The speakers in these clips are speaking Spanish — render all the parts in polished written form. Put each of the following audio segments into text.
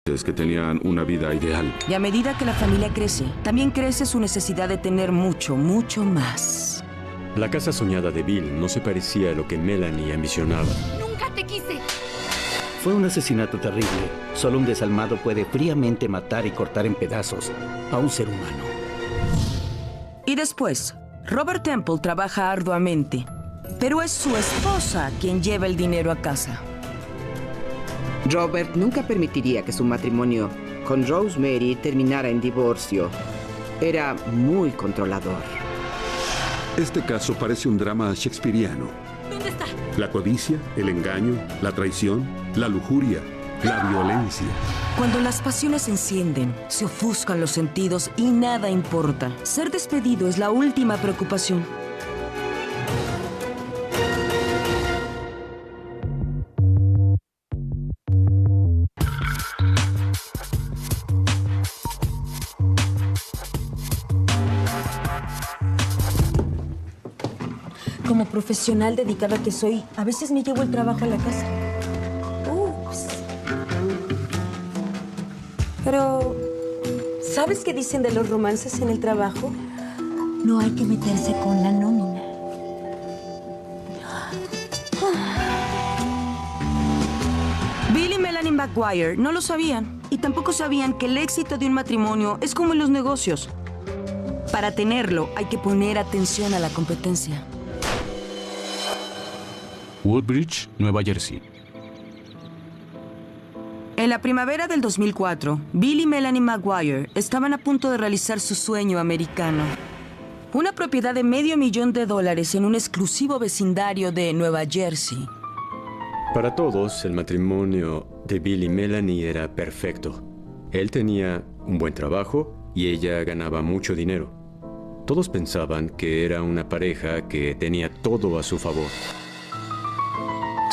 Es que tenían una vida ideal. Y a medida que la familia crece, también crece su necesidad de tener mucho, mucho más. La casa soñada de Bill no se parecía a lo que Melanie ambicionaba. ¡Nunca te quise! Fue un asesinato terrible. Solo un desalmado puede fríamente matar y cortar en pedazos a un ser humano. Y después, Robert Temple trabaja arduamente, pero es su esposa quien lleva el dinero a casa. Robert nunca permitiría que su matrimonio con Rosemary terminara en divorcio. Era muy controlador. Este caso parece un drama shakespeariano. ¿Dónde está? La codicia, el engaño, la traición, la lujuria, la violencia. Cuando las pasiones se encienden, se ofuscan los sentidos y nada importa. Ser despedido es la última preocupación. Como profesional dedicada que soy, a veces me llevo el trabajo a la casa. Ups. Pero, ¿sabes qué dicen de los romances en el trabajo? No hay que meterse con la nómina. Bill y Melanie McGuire no lo sabían. Y tampoco sabían que el éxito de un matrimonio es como en los negocios. Para tenerlo, hay que poner atención a la competencia. Woodbridge, Nueva Jersey. En la primavera del 2004, Bill y Melanie McGuire estaban a punto de realizar su sueño americano. Una propiedad de $500,000 en un exclusivo vecindario de Nueva Jersey. Para todos, el matrimonio de Bill y Melanie era perfecto. Él tenía un buen trabajo y ella ganaba mucho dinero. Todos pensaban que era una pareja que tenía todo a su favor.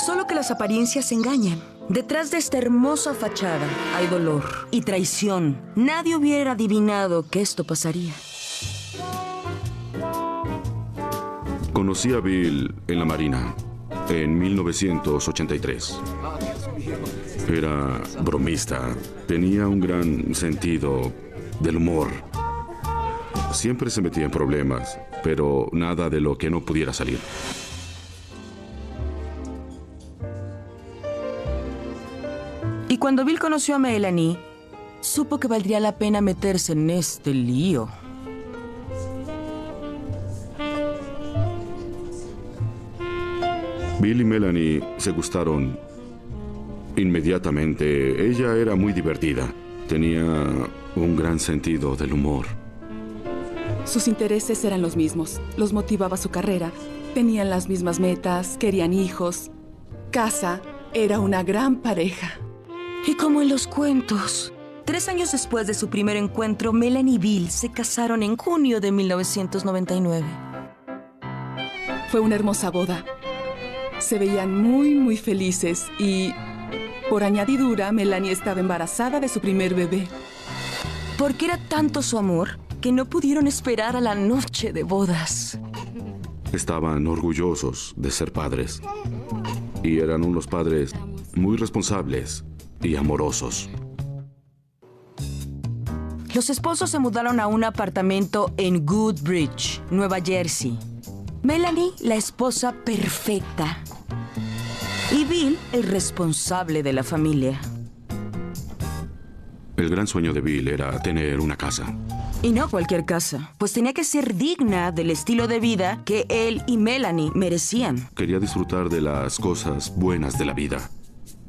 Solo que las apariencias engañan. Detrás de esta hermosa fachada hay dolor y traición. Nadie hubiera adivinado que esto pasaría. Conocí a Bill en la Marina en 1983. Era bromista, tenía un gran sentido del humor. Siempre se metía en problemas, pero nada de lo que no pudiera salir. Y cuando Bill conoció a Melanie, supo que valdría la pena meterse en este lío. Bill y Melanie se gustaron inmediatamente. Ella era muy divertida. Tenía un gran sentido del humor. Sus intereses eran los mismos. Los motivaba su carrera. Tenían las mismas metas, querían hijos, casa. Era una gran pareja. Y como en los cuentos, 3 años después de su primer encuentro, Melanie y Bill se casaron en junio de 1999. Fue una hermosa boda. Se veían muy, muy felices y, por añadidura, Melanie estaba embarazada de su primer bebé. Porque era tanto su amor que no pudieron esperar a la noche de bodas. Estaban orgullosos de ser padres. Y eran unos padres muy responsables y amorosos. Los esposos se mudaron a un apartamento en Woodbridge, Nueva Jersey. Melanie, la esposa perfecta. Y Bill, el responsable de la familia. El gran sueño de Bill era tener una casa. Y no cualquier casa, pues tenía que ser digna del estilo de vida que él y Melanie merecían. Quería disfrutar de las cosas buenas de la vida.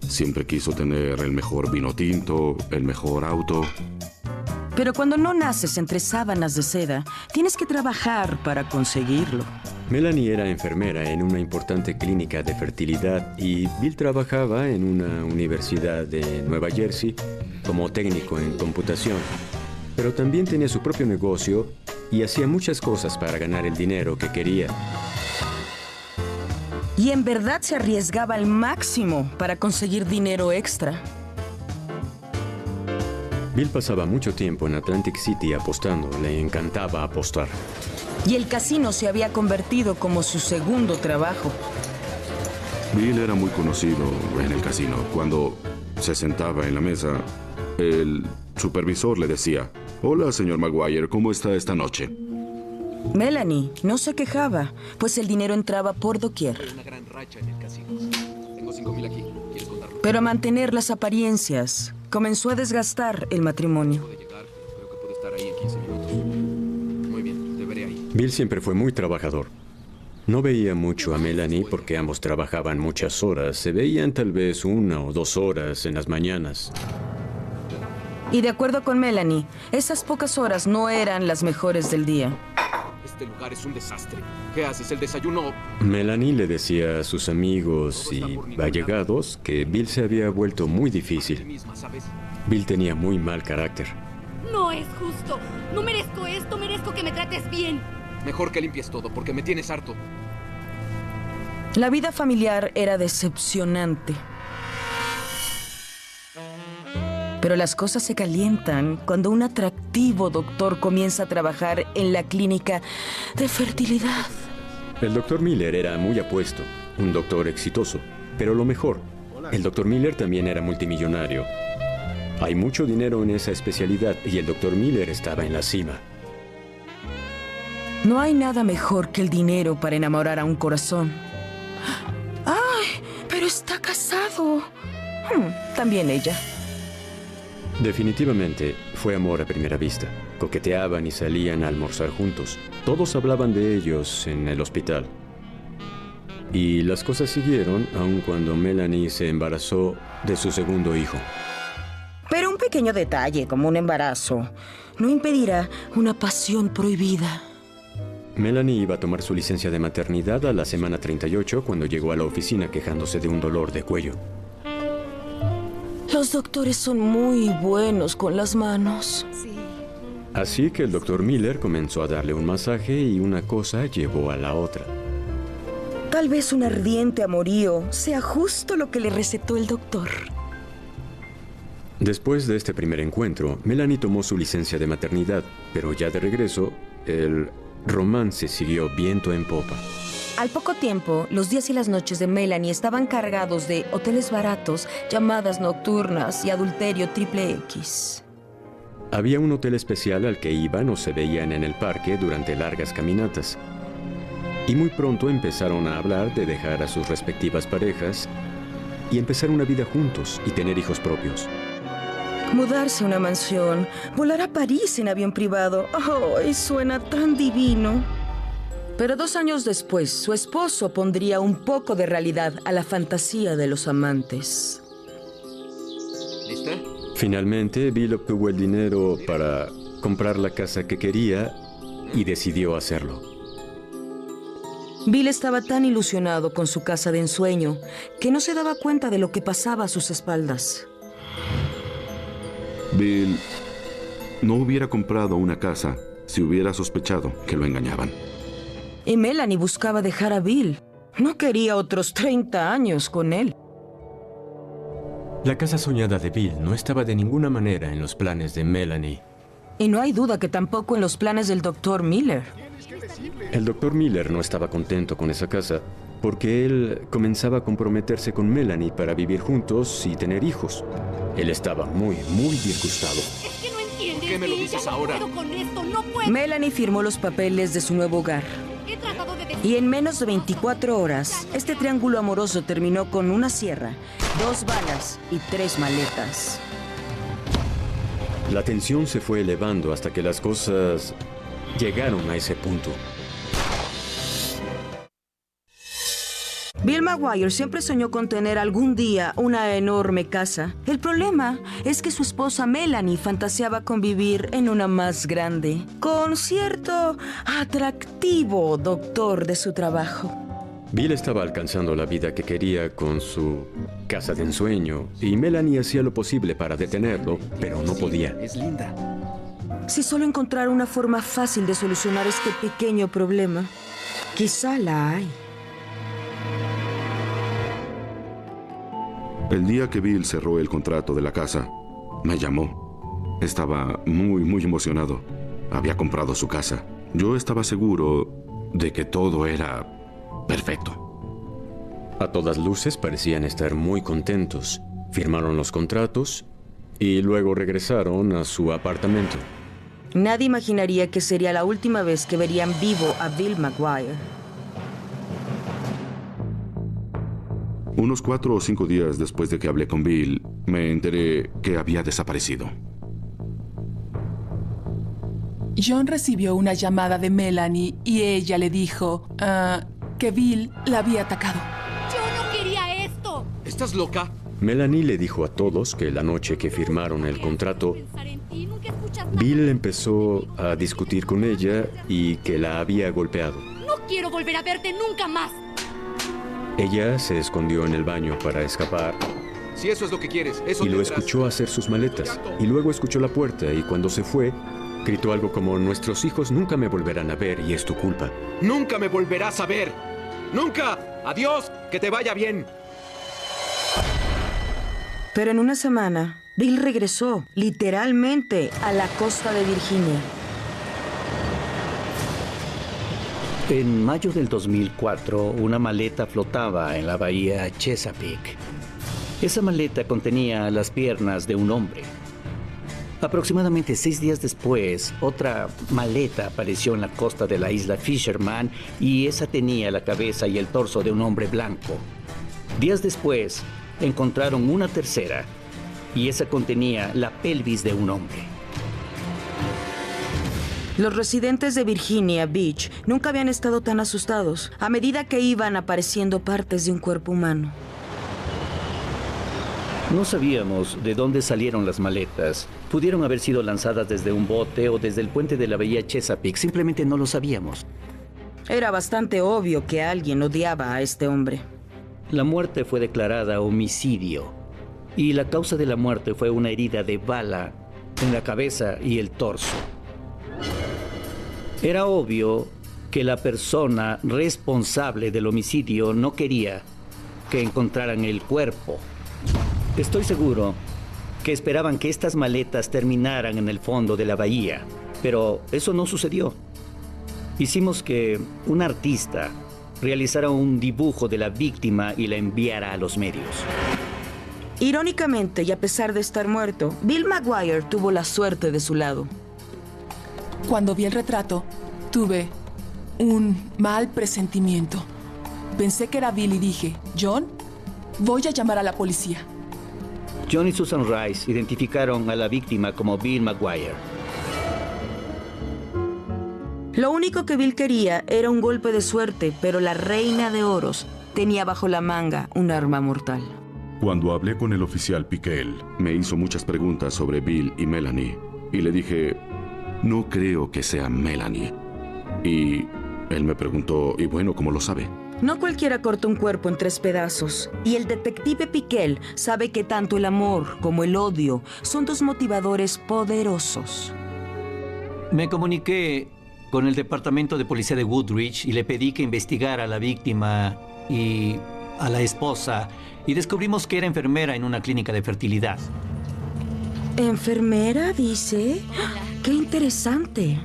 Siempre quiso tener el mejor vino tinto, el mejor auto. Pero cuando no naces entre sábanas de seda, tienes que trabajar para conseguirlo. Melanie era enfermera en una importante clínica de fertilidad y Bill trabajaba en una universidad de Nueva Jersey como técnico en computación. Pero también tenía su propio negocio y hacía muchas cosas para ganar el dinero que quería. Y en verdad se arriesgaba al máximo para conseguir dinero extra. Bill pasaba mucho tiempo en Atlantic City apostando. Le encantaba apostar. Y el casino se había convertido como su segundo trabajo. Bill era muy conocido en el casino. Cuando se sentaba en la mesa, El supervisor le decía: «Hola, señor Maguire, ¿cómo está esta noche?» Melanie no se quejaba, pues el dinero entraba por doquier. Pero mantener las apariencias comenzó a desgastar el matrimonio. Bill siempre fue muy trabajador. No veía mucho a Melanie porque ambos trabajaban muchas horas. Se veían tal vez 1 o 2 horas en las mañanas. Y de acuerdo con Melanie, esas pocas horas no eran las mejores del día. Este lugar es un desastre. ¿Qué haces? ¿El desayuno? Melanie le decía a sus amigos y allegados que Bill se había vuelto muy difícil. Bill tenía muy mal carácter. No es justo. No merezco esto. Merezco que me trates bien. Mejor que limpies todo, porque me tienes harto. La vida familiar era decepcionante. Pero las cosas se calientan cuando un atractivo doctor comienza a trabajar en la clínica de fertilidad. El doctor Miller era muy apuesto, un doctor exitoso. Pero lo mejor, el doctor Miller también era multimillonario. Hay mucho dinero en esa especialidad y el doctor Miller estaba en la cima. No hay nada mejor que el dinero para enamorar a un corazón. ¡Ay! Pero está casado. También ella. Definitivamente fue amor a primera vista. Coqueteaban y salían a almorzar juntos. Todos hablaban de ellos en el hospital. Y las cosas siguieron aun cuando Melanie se embarazó de su segundo hijo. Pero un pequeño detalle, como un embarazo, no impedirá una pasión prohibida. Melanie iba a tomar su licencia de maternidad a la semana 38 cuando llegó a la oficina quejándose de un dolor de cuello. Los doctores son muy buenos con las manos. Sí. Así que el doctor Miller comenzó a darle un masaje y una cosa llevó a la otra. Tal vez un ardiente amorío sea justo lo que le recetó el doctor. Después de este primer encuentro, Melanie tomó su licencia de maternidad, pero ya de regreso, el romance siguió viento en popa. Al poco tiempo, los días y las noches de Melanie estaban cargados de hoteles baratos, llamadas nocturnas y adulterio triple X. Había un hotel especial al que iban o se veían en el parque durante largas caminatas. Y muy pronto empezaron a hablar de dejar a sus respectivas parejas y empezar una vida juntos y tener hijos propios. Mudarse a una mansión, volar a París en avión privado. ¡Ay, suena tan divino! Pero 2 años después, su esposo pondría un poco de realidad a la fantasía de los amantes. ¿Lista? Finalmente, Bill obtuvo el dinero para comprar la casa que quería y decidió hacerlo. Bill estaba tan ilusionado con su casa de ensueño que no se daba cuenta de lo que pasaba a sus espaldas. Bill no hubiera comprado una casa si hubiera sospechado que lo engañaban. Y Melanie buscaba dejar a Bill. No quería otros 30 años con él. La casa soñada de Bill no estaba de ninguna manera en los planes de Melanie. Y no hay duda que tampoco en los planes del doctor Miller. El doctor Miller no estaba contento con esa casa porque él comenzaba a comprometerse con Melanie para vivir juntos y tener hijos. Él estaba muy disgustado. Es que no entiendes. ¿Por qué me lo Bill, dices ya ahora? No puedo con esto, no puedo. Melanie firmó los papeles de su nuevo hogar. He tratado de decir... Y en menos de 24 horas, este triángulo amoroso terminó con una sierra, 2 balas y 3 maletas. La tensión se fue elevando hasta que las cosas llegaron a ese punto. Bill Maguire siempre soñó con tener algún día una enorme casa. El problema es que su esposa Melanie fantaseaba con vivir en una más grande, con cierto atractivo doctor de su trabajo. Bill estaba alcanzando la vida que quería con su casa de ensueño y Melanie hacía lo posible para detenerlo, pero no podía. Es linda. Si solo encontrara una forma fácil de solucionar este pequeño problema, quizá la hay. El día que Bill cerró el contrato de la casa, me llamó. Estaba muy emocionado. Había comprado su casa. Yo estaba seguro de que todo era perfecto. A todas luces parecían estar muy contentos. Firmaron los contratos y luego regresaron a su apartamento. Nadie imaginaría que sería la última vez que verían vivo a Bill McGuire. Unos 4 o 5 días después de que hablé con Bill, me enteré que había desaparecido. John recibió una llamada de Melanie y ella le dijo que Bill la había atacado. ¡Yo no quería esto! ¿Estás loca? Melanie le dijo a todos que la noche que firmaron el contrato, Bill empezó a discutir con ella y que la había golpeado. No quiero volver a verte nunca más. Ella se escondió en el baño para escapar Si eso es lo que quieres, eso y lo tendrás. escuchó hacer sus maletas. Y luego escuchó la puerta y cuando se fue, gritó algo como: nuestros hijos nunca me volverán a ver y es tu culpa. ¡Nunca me volverás a ver! ¡Nunca! ¡Adiós! ¡Que te vaya bien! Pero en una semana, Bill regresó, literalmente, a la costa de Virginia. En mayo del 2004, una maleta flotaba en la bahía Chesapeake. Esa maleta contenía las piernas de un hombre. Aproximadamente 6 días después, otra maleta apareció en la costa de la isla Fisherman y esa tenía la cabeza y el torso de un hombre blanco. Días después, encontraron una tercera y esa contenía la pelvis de un hombre. Los residentes de Virginia Beach nunca habían estado tan asustados a medida que iban apareciendo partes de un cuerpo humano. No sabíamos de dónde salieron las maletas. Pudieron haber sido lanzadas desde un bote o desde el puente de la bahía Chesapeake. Simplemente no lo sabíamos. Era bastante obvio que alguien odiaba a este hombre. La muerte fue declarada homicidio y la causa de la muerte fue una herida de bala en la cabeza y el torso. Era obvio que la persona responsable del homicidio no quería que encontraran el cuerpo. Estoy seguro que esperaban que estas maletas terminaran en el fondo de la bahía, pero eso no sucedió. Hicimos que un artista realizara un dibujo de la víctima y la enviara a los medios. Irónicamente, y a pesar de estar muerto, Bill McGuire tuvo la suerte de su lado. Cuando vi el retrato, tuve un mal presentimiento. Pensé que era Bill y dije: John, voy a llamar a la policía. John y Susan Rice identificaron a la víctima como Bill McGuire. Lo único que Bill quería era un golpe de suerte, pero la reina de oros tenía bajo la manga un arma mortal. Cuando hablé con el oficial Piquel, me hizo muchas preguntas sobre Bill y Melanie. Y le dije, no creo que sea Melanie. Y él me preguntó, ¿y bueno, cómo lo sabe? No cualquiera corta un cuerpo en 3 pedazos. Y el detective Piquel sabe que tanto el amor como el odio son 2 motivadores poderosos. Me comuniqué con el departamento de policía de Woodridge y le pedí que investigara a la víctima y a la esposa y descubrimos que era enfermera en una clínica de fertilidad. ¿Enfermera, dice? ¡Qué interesante!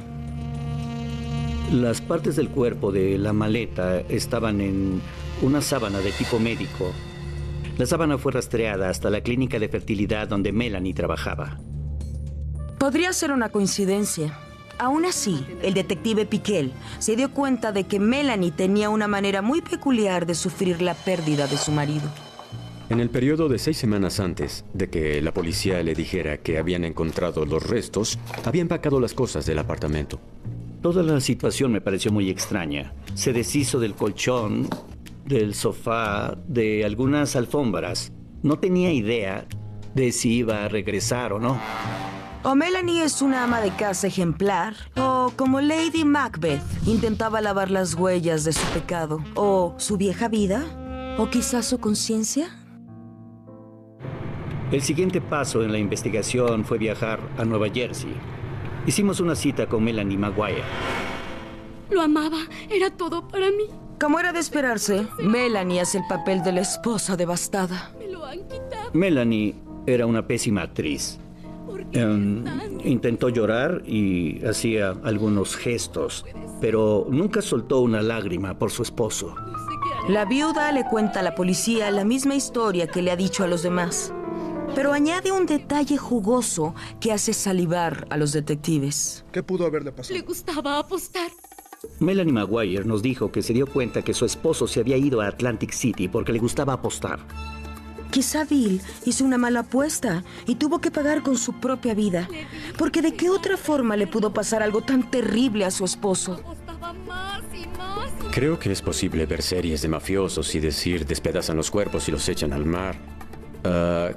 Las partes del cuerpo de la maleta estaban en una sábana de tipo médico. La sábana fue rastreada hasta la clínica de fertilidad donde Melanie trabajaba. Podría ser una coincidencia. Aún así, el detective Piquel se dio cuenta de que Melanie tenía una manera muy peculiar de sufrir la pérdida de su marido. En el periodo de 6 semanas antes de que la policía le dijera que habían encontrado los restos, había empacado las cosas del apartamento. Toda la situación me pareció muy extraña. Se deshizo del colchón, del sofá, de algunas alfombras. No tenía idea de si iba a regresar o no. O Melanie es una ama de casa ejemplar, o como Lady Macbeth, intentaba lavar las huellas de su pecado, o su vieja vida, o quizás su conciencia. El siguiente paso en la investigación fue viajar a Nueva Jersey. Hicimos una cita con Melanie McGuire. Lo amaba, era todo para mí. Como era de esperarse, Melanie hace el papel de la esposa devastada. Me lo han quitado. Melanie era una pésima actriz. Intentó llorar y hacía algunos gestos, pero nunca soltó una lágrima por su esposo. La viuda le cuenta a la policía la misma historia que le ha dicho a los demás. Pero añade un detalle jugoso que hace salivar a los detectives. ¿Qué pudo haberle pasado? Le gustaba apostar. Melanie Maguire nos dijo que se dio cuenta que su esposo se había ido a Atlantic City porque le gustaba apostar. Quizá Bill hizo una mala apuesta y tuvo que pagar con su propia vida. Porque ¿de qué otra forma le pudo pasar algo tan terrible a su esposo? Apostaba más y más. Creo que es posible ver series de mafiosos y decir despedazan los cuerpos y los echan al mar.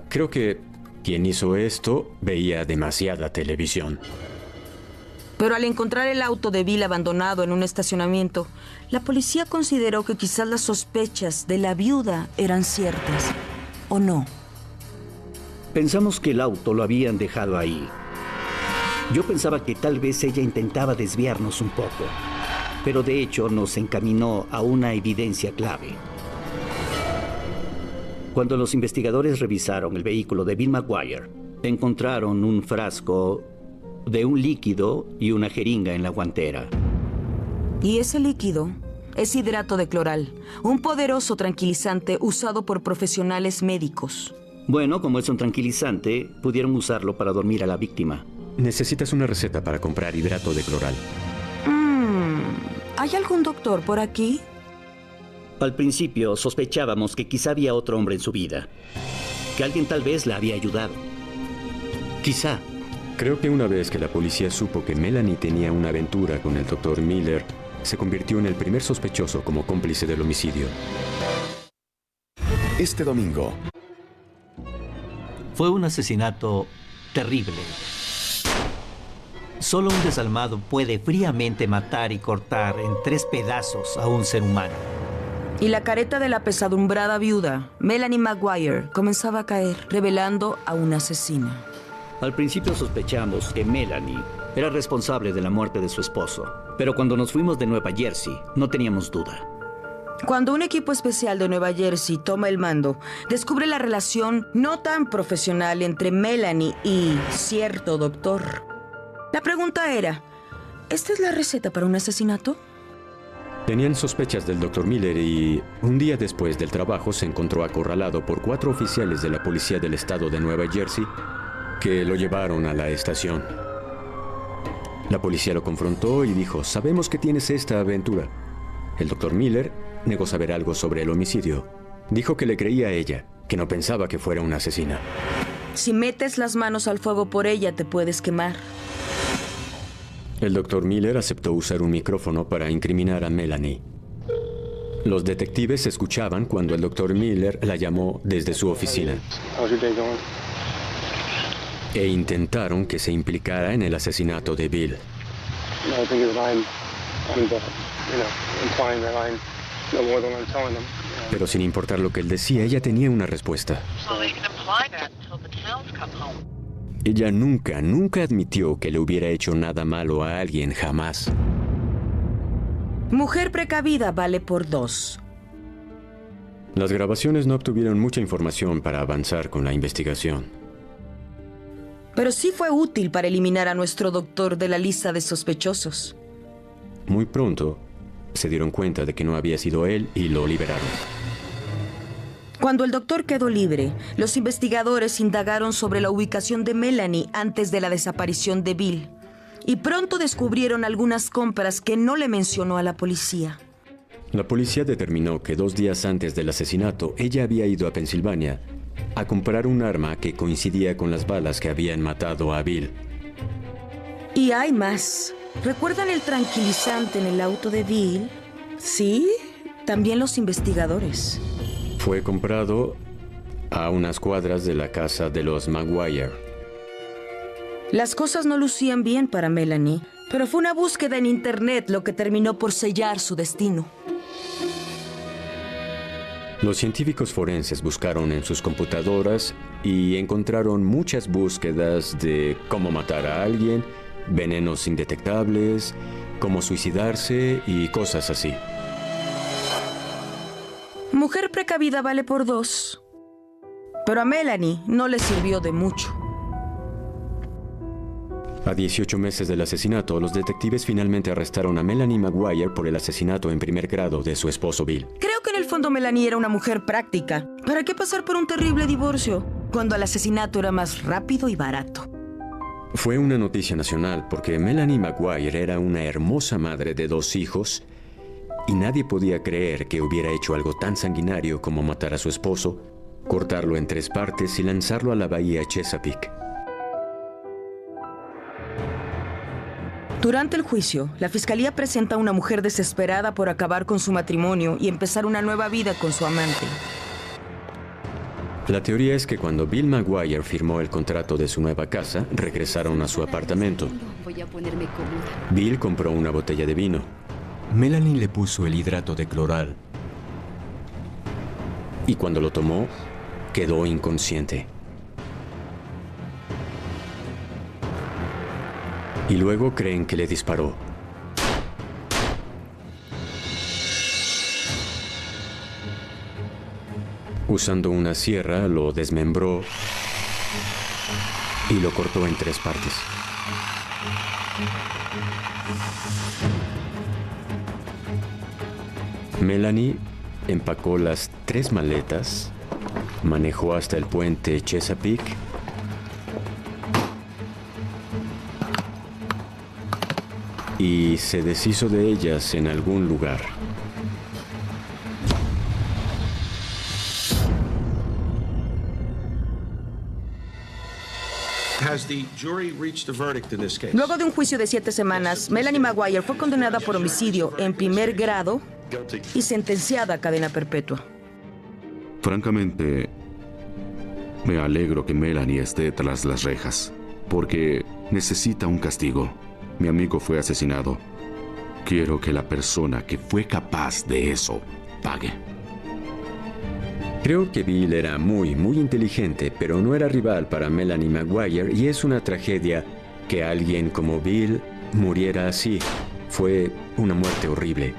Creo que quien hizo esto veía demasiada televisión. Pero al encontrar el auto de Bill abandonado en un estacionamiento, la policía consideró que quizás las sospechas de la viuda eran ciertas. ¿O no? Pensamos que el auto lo habían dejado ahí. Yo pensaba que tal vez ella intentaba desviarnos un poco, pero de hecho nos encaminó a una evidencia clave. Cuando los investigadores revisaron el vehículo de Bill Maguire, encontraron un frasco de un líquido y una jeringa en la guantera. Y ese líquido es hidrato de cloral, un poderoso tranquilizante usado por profesionales médicos. Bueno, como es un tranquilizante, pudieron usarlo para dormir a la víctima. Necesitas una receta para comprar hidrato de cloral. ¿Hay algún doctor por aquí? Al principio sospechábamos que quizá había otro hombre en su vida, que alguien tal vez la había ayudado. Quizá. Creo que una vez que la policía supo que Melanie tenía una aventura con el Dr. Miller, se convirtió en el primer sospechoso como cómplice del homicidio. Este domingo. Fue un asesinato terrible. Solo un desalmado puede fríamente matar y cortar en 3 pedazos a un ser humano. Y la careta de la pesadumbrada viuda, Melanie Maguire, comenzaba a caer, revelando a una asesina. Al principio sospechamos que Melanie era responsable de la muerte de su esposo, pero cuando nos fuimos de Nueva Jersey, no teníamos duda. Cuando un equipo especial de Nueva Jersey toma el mando, descubre la relación no tan profesional entre Melanie y cierto doctor. La pregunta era, ¿esta es la receta para un asesinato? Tenían sospechas del Dr. Miller y un día después del trabajo se encontró acorralado por 4 oficiales de la policía del estado de Nueva Jersey que lo llevaron a la estación. La policía lo confrontó y dijo, sabemos que tienes esta aventura. El Dr. Miller negó saber algo sobre el homicidio. Dijo que le creía a ella, que no pensaba que fuera una asesina. Si metes las manos al fuego por ella, te puedes quemar. El Dr. Miller aceptó usar un micrófono para incriminar a Melanie. Los detectives escuchaban cuando el Dr. Miller la llamó desde su oficina. E intentaron que se implicara en el asesinato de Bill. Pero sin importar lo que él decía, ella tenía una respuesta. Ella nunca admitió que le hubiera hecho nada malo a alguien, jamás. Mujer precavida vale por 2. Las grabaciones no obtuvieron mucha información para avanzar con la investigación. Pero sí fue útil para eliminar a nuestro doctor de la lista de sospechosos. Muy pronto, se dieron cuenta de que no había sido él y lo liberaron. Cuando el doctor quedó libre, los investigadores indagaron sobre la ubicación de Melanie antes de la desaparición de Bill. Y pronto descubrieron algunas compras que no le mencionó a la policía. La policía determinó que 2 días antes del asesinato, ella había ido a Pensilvania a comprar un arma que coincidía con las balas que habían matado a Bill. Y hay más. ¿Recuerdan el tranquilizante en el auto de Bill? Sí, también los investigadores. Fue comprado a unas cuadras de la casa de los Maguire. Las cosas no lucían bien para Melanie, pero fue una búsqueda en internet lo que terminó por sellar su destino. Los científicos forenses buscaron en sus computadoras y encontraron muchas búsquedas de cómo matar a alguien, venenos indetectables, cómo suicidarse y cosas así. Mujer precavida vale por 2. Pero a Melanie no le sirvió de mucho. A 18 meses del asesinato, los detectives finalmente arrestaron a Melanie Maguire por el asesinato en primer grado de su esposo Bill. Creo que en el fondo Melanie era una mujer práctica. ¿Para qué pasar por un terrible divorcio? cuando el asesinato era más rápido y barato. Fue una noticia nacional porque Melanie Maguire era una hermosa madre de 2 hijos y nadie podía creer que hubiera hecho algo tan sanguinario como matar a su esposo, cortarlo en 3 partes y lanzarlo a la bahía Chesapeake. Durante el juicio, la fiscalía presenta a una mujer desesperada por acabar con su matrimonio y empezar una nueva vida con su amante. La teoría es que cuando Bill Maguire firmó el contrato de su nueva casa, regresaron a su apartamento. Voy a ponerme cómoda. Bill compró una botella de vino. Melanie le puso el hidrato de cloral. Y cuando lo tomó, quedó inconsciente. Y luego creen que le disparó. Usando una sierra, lo desmembró y lo cortó en 3 partes. Melanie empacó las 3 maletas, manejó hasta el puente Chesapeake y se deshizo de ellas en algún lugar. Luego de un juicio de 7 semanas, Melanie Maguire fue condenada por homicidio en primer grado y sentenciada a cadena perpetua. Francamente, me alegro que Melanie esté tras las rejas, porque necesita un castigo. Mi amigo fue asesinado. Quiero que la persona que fue capaz de eso pague. Creo que Bill era muy inteligente, pero no era rival para Melanie Maguire y es una tragedia que alguien como Bill muriera así. Fue una muerte horrible.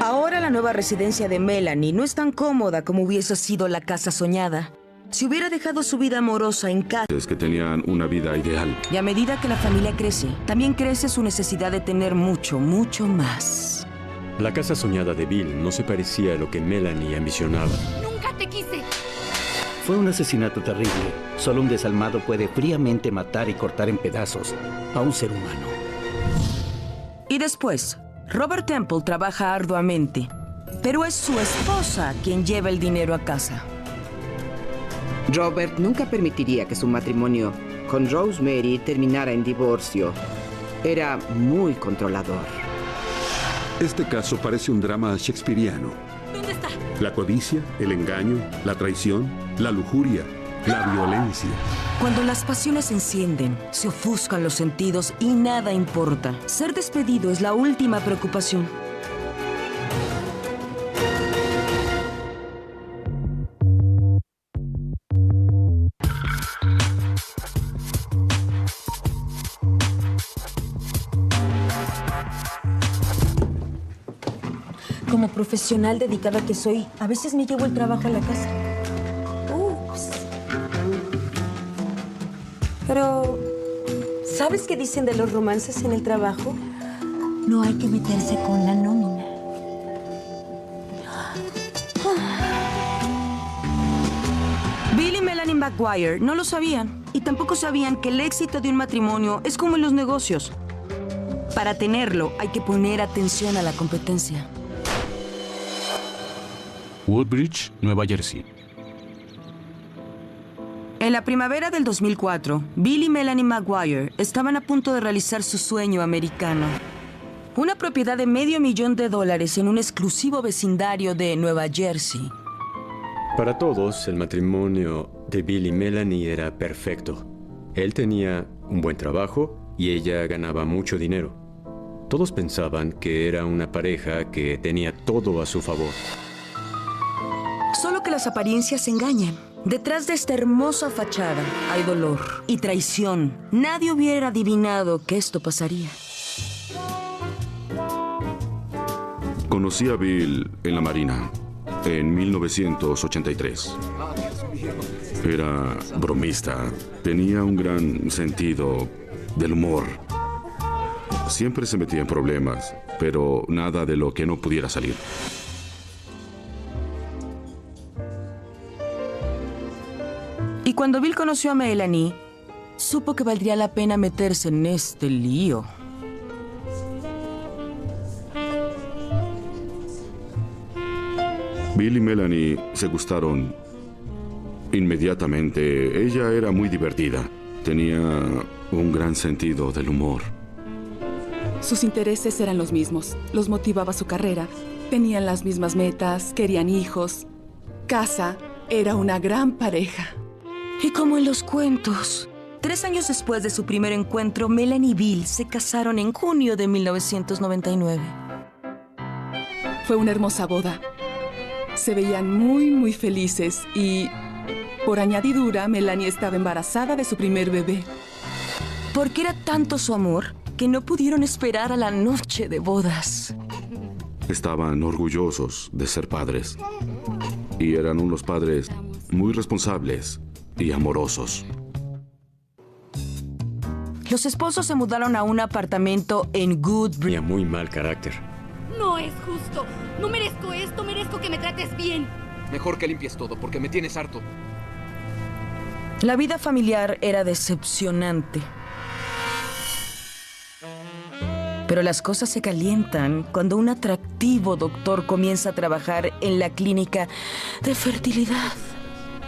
Ahora la nueva residencia de Melanie no es tan cómoda como hubiese sido la casa soñada. Si hubiera dejado su vida amorosa en casa... Es que tenían una vida ideal. Y a medida que la familia crece, también crece su necesidad de tener mucho más. La casa soñada de Bill no se parecía a lo que Melanie ambicionaba. ¡Nunca te quise! Fue un asesinato terrible. Solo un desalmado puede fríamente matar y cortar en pedazos a un ser humano. Y después, Robert Temple trabaja arduamente, pero es su esposa quien lleva el dinero a casa. Robert nunca permitiría que su matrimonio con Rosemary terminara en divorcio. Era muy controlador. Este caso parece un drama shakespeariano. ¿Dónde está? La codicia, el engaño, la traición, la lujuria, la violencia. Cuando las pasiones se encienden, se ofuscan los sentidos y nada importa. Ser despedido es la última preocupación. Como profesional dedicada que soy, a veces me llevo el trabajo a la casa. Ups. Pero, ¿sabes qué dicen de los romances en el trabajo? No hay que meterse con la nómina. Bill y Melanie Maguire no lo sabían. Y tampoco sabían que el éxito de un matrimonio es como en los negocios. Para tenerlo, hay que poner atención a la competencia. Woodbridge, Nueva Jersey. En la primavera del 2004, Bill y Melanie Maguire estaban a punto de realizar su sueño americano. Una propiedad de $500,000 en un exclusivo vecindario de Nueva Jersey. Para todos, el matrimonio de Bill y Melanie era perfecto. Él tenía un buen trabajo y ella ganaba mucho dinero. Todos pensaban que era una pareja que tenía todo a su favor. Solo que las apariencias engañan. Detrás de esta hermosa fachada hay dolor y traición. Nadie hubiera adivinado que esto pasaría. Conocí a Bill en la Marina en 1983. Era bromista. Tenía un gran sentido del humor. Siempre se metía en problemas, pero nada de lo que no pudiera salir. cuando Bill conoció a Melanie, supo que valdría la pena meterse en este lío. Bill y Melanie se gustaron inmediatamente. Ella era muy divertida. Tenía un gran sentido del humor. Sus intereses eran los mismos. Los motivaba su carrera. Tenían las mismas metas, querían hijos, casa. Era una gran pareja. Y como en los cuentos, 3 años después de su primer encuentro, Melanie y Bill se casaron en junio de 1999. Fue una hermosa boda. Se veían muy, muy felices y, por añadidura, Melanie estaba embarazada de su primer bebé. Porque era tanto su amor que no pudieron esperar a la noche de bodas. Estaban orgullosos de ser padres. Y eran unos padres muy responsables y amorosos. Los esposos se mudaron a un apartamento en Goodbridge. Tenía muy mal carácter. No es justo. No merezco esto. Merezco que me trates bien. Mejor que limpies todo, porque me tienes harto. La vida familiar era decepcionante. Pero las cosas se calientan cuando un atractivo doctor comienza a trabajar en la clínica de fertilidad.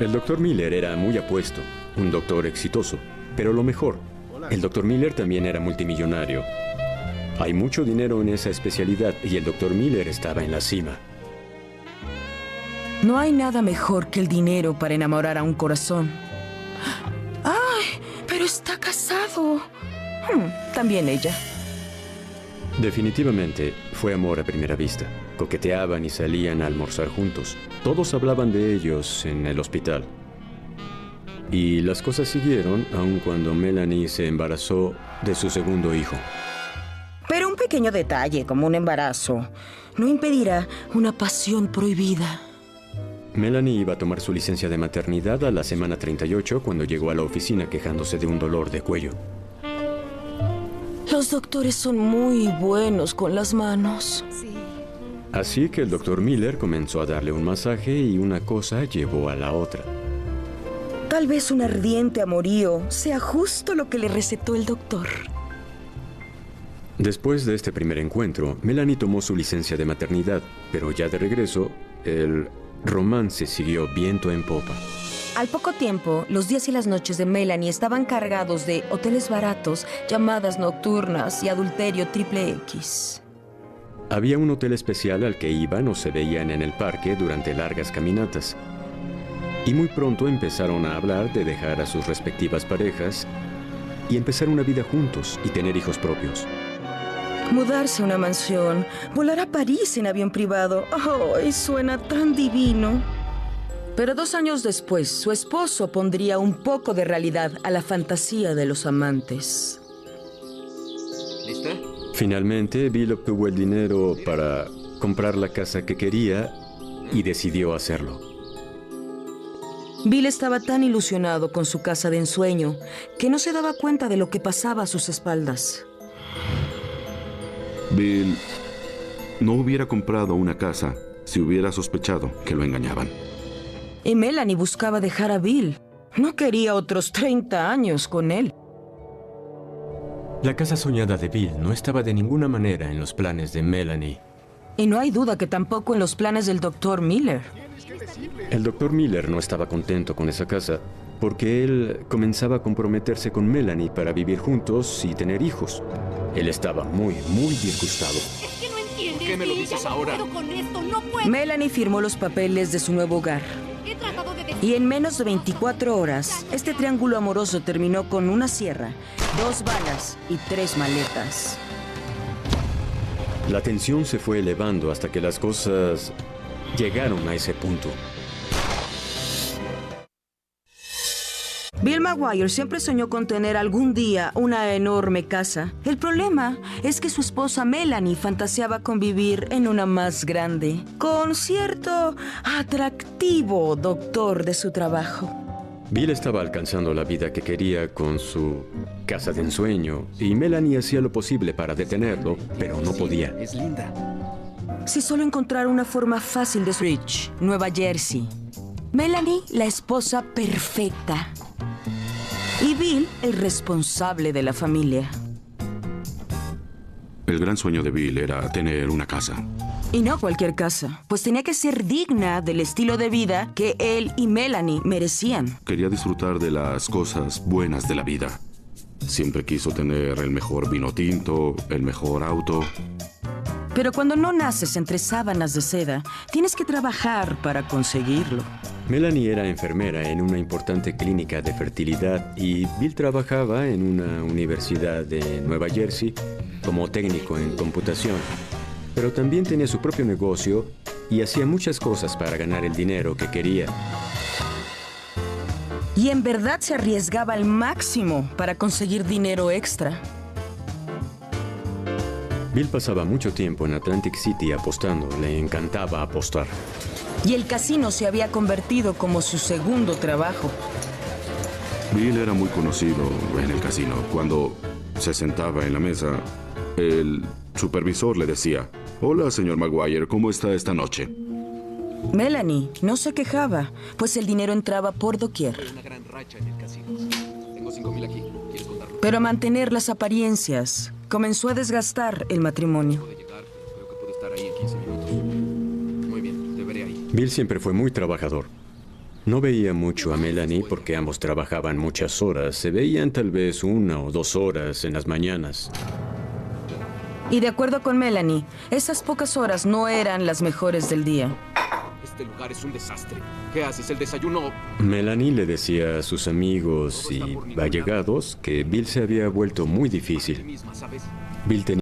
El doctor Miller era muy apuesto, un doctor exitoso. Pero lo mejor, el doctor Miller también era multimillonario. Hay mucho dinero en esa especialidad y el doctor Miller estaba en la cima. No hay nada mejor que el dinero para enamorar a un corazón. ¡Ay! Pero está casado. También ella. Definitivamente fue amor a primera vista. Coqueteaban y salían a almorzar juntos. Todos hablaban de ellos en el hospital. Y las cosas siguieron aun cuando Melanie se embarazó de su segundo hijo. Pero un pequeño detalle, como un embarazo, no impedirá una pasión prohibida. Melanie iba a tomar su licencia de maternidad a la semana 38 cuando llegó a la oficina quejándose de un dolor de cuello. Los doctores son muy buenos con las manos. Sí. Así que el doctor Miller comenzó a darle un masaje y una cosa llevó a la otra. Tal vez un ardiente amorío sea justo lo que le recetó el doctor. Después de este primer encuentro, Melanie tomó su licencia de maternidad, pero ya de regreso, el romance siguió viento en popa. Al poco tiempo, los días y las noches de Melanie estaban cargados de hoteles baratos, llamadas nocturnas y adulterio triple X. Había un hotel especial al que iban o se veían en el parque durante largas caminatas. Y muy pronto empezaron a hablar de dejar a sus respectivas parejas y empezar una vida juntos y tener hijos propios. Mudarse a una mansión, volar a París en avión privado. ¡Ay, suena tan divino! Pero 2 años después, su esposo pondría un poco de realidad a la fantasía de los amantes. ¿Lista? Finalmente, Bill obtuvo el dinero para comprar la casa que quería y decidió hacerlo. Bill estaba tan ilusionado con su casa de ensueño que no se daba cuenta de lo que pasaba a sus espaldas. Bill no hubiera comprado una casa si hubiera sospechado que lo engañaban. Y Melanie buscaba dejar a Bill. No quería otros 30 años con él. La casa soñada de Bill no estaba de ninguna manera en los planes de Melanie. Y no hay duda que tampoco en los planes del Dr. Miller. El Dr. Miller no estaba contento con esa casa porque él comenzaba a comprometerse con Melanie para vivir juntos y tener hijos. Él estaba muy, muy disgustado. Es que no entiendes. ¿Por qué me lo Bill, dices ya no ahora? puedo con esto, no puedo. Melanie firmó los papeles de su nuevo hogar. He tratado de decir... Y en menos de 24 horas, este triángulo amoroso terminó con una sierra, 2 balas y 3 maletas. La tensión se fue elevando hasta que las cosas llegaron a ese punto. Bill Maguire siempre soñó con tener algún día una enorme casa. El problema es que su esposa Melanie fantaseaba con vivir en una más grande, con cierto atractivo doctor de su trabajo. Bill estaba alcanzando la vida que quería con su casa de ensueño y Melanie hacía lo posible para detenerlo, pero no podía. Es linda. Si solo encontrara una forma fácil de Bridge, Nueva Jersey. Melanie, la esposa perfecta. Y Bill, el responsable de la familia. El gran sueño de Bill era tener una casa. Y no cualquier casa, pues tenía que ser digna del estilo de vida que él y Melanie merecían. Quería disfrutar de las cosas buenas de la vida. Siempre quiso tener el mejor vino tinto, el mejor auto. Pero cuando no naces entre sábanas de seda, tienes que trabajar para conseguirlo. Melanie era enfermera en una importante clínica de fertilidad y Bill trabajaba en una universidad de Nueva Jersey como técnico en computación. Pero también tenía su propio negocio y hacía muchas cosas para ganar el dinero que quería. Y en verdad se arriesgaba al máximo para conseguir dinero extra. Bill pasaba mucho tiempo en Atlantic City apostando. Le encantaba apostar. Y el casino se había convertido como su segundo trabajo. Bill era muy conocido en el casino. Cuando se sentaba en la mesa, el supervisor le decía: «Hola, señor Maguire, ¿cómo está esta noche?» Melanie no se quejaba, pues el dinero entraba por doquier. Pero a mantener las apariencias, comenzó a desgastar el matrimonio. Bill siempre fue muy trabajador. No veía mucho a Melanie porque ambos trabajaban muchas horas. Se veían tal vez 1 o 2 horas en las mañanas. Y de acuerdo con Melanie, esas pocas horas no eran las mejores del día. Este lugar es un desastre. ¿Qué haces? ¿El desayuno? Melanie le decía a sus amigos y allegados que Bill se había vuelto muy difícil. Bill tenía